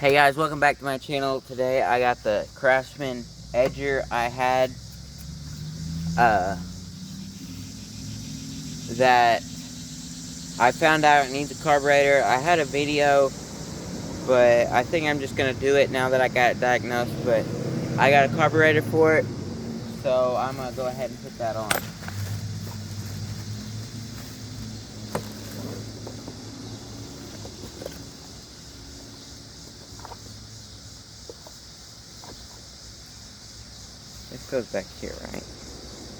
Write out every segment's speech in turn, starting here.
Hey guys, welcome back to my channel. Today I got the Craftsman Edgar I had that I found out it needs a carburetor. I had a video, but I think I'm just gonna do it now that I got it diagnosed. But I got a carburetor for it, so I'm gonna go ahead and put that on. This goes back here, right?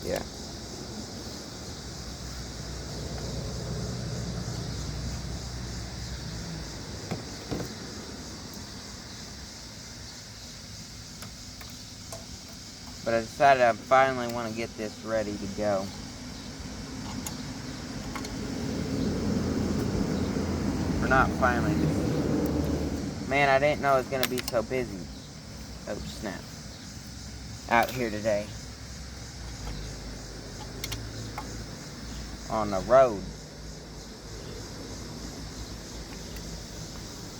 Yeah. But I decided I finally want to get this ready to go. Or not finally, just... Man, I didn't know it was going to be so busy. Oh, snap. Out here today. On the road.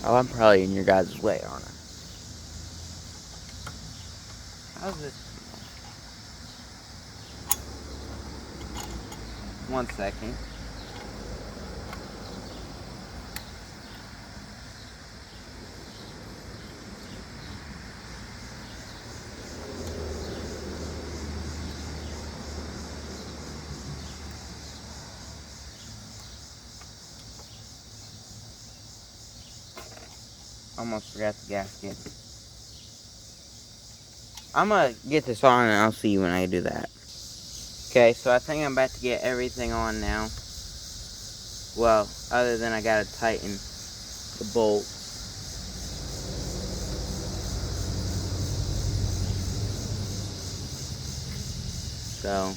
Oh, I'm probably in your guys' way, aren't I? How's this? 1 second. Almost forgot the gasket. I'm gonna get this on and I'll see you when I do that. Okay, so I think I'm about to get everything on now. Well, other than I gotta tighten the bolt. So.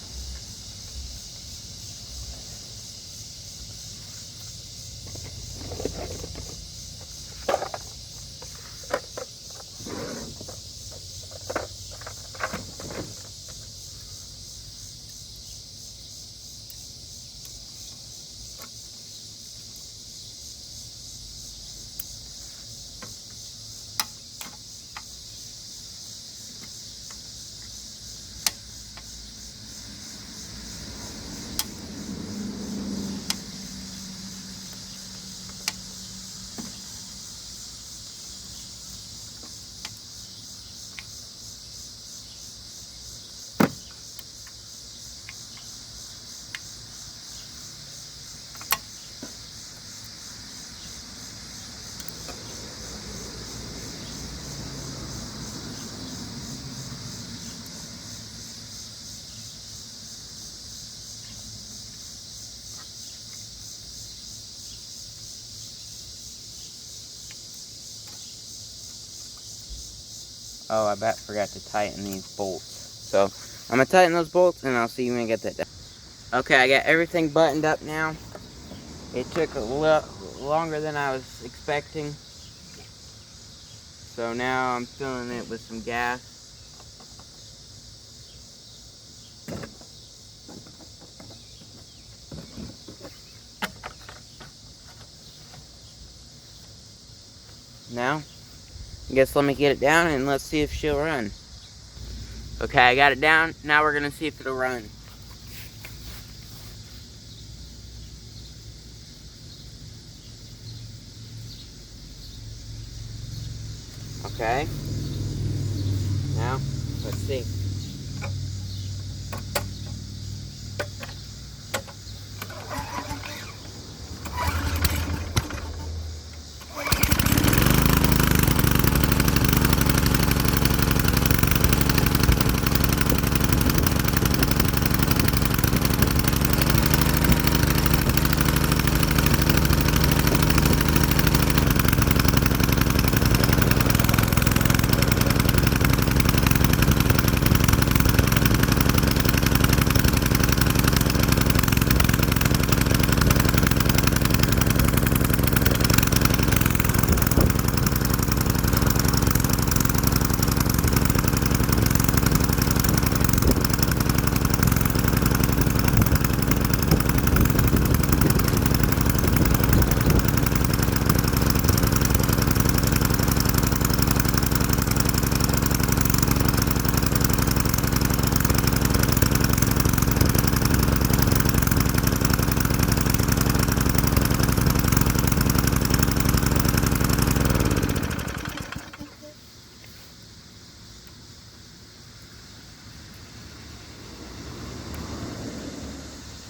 Oh, I forgot to tighten these bolts. So, I'm going to tighten those bolts and I'll see you when I get that done. Okay, I got everything buttoned up now. It took a little longer than I was expecting. So now I'm filling it with some gas. Now, I guess let me get it down and let's see if she'll run. Okay, I got it down. Now we're gonna see if it'll run. Okay. Now, let's see.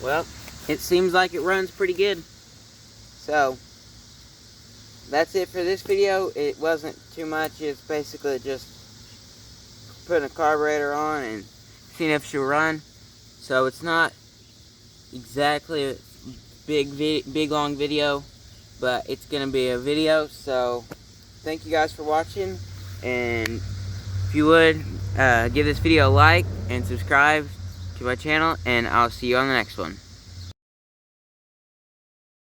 well, it seems like it runs pretty good. So, that's it for this video. It wasn't too much. It's basically just putting a carburetor on and seeing if she'll run. So it's not exactly a big long video, but it's gonna be a video. So thank you guys for watching, and if you would give this video a like and subscribe to my channel, and I'll see you on the next one.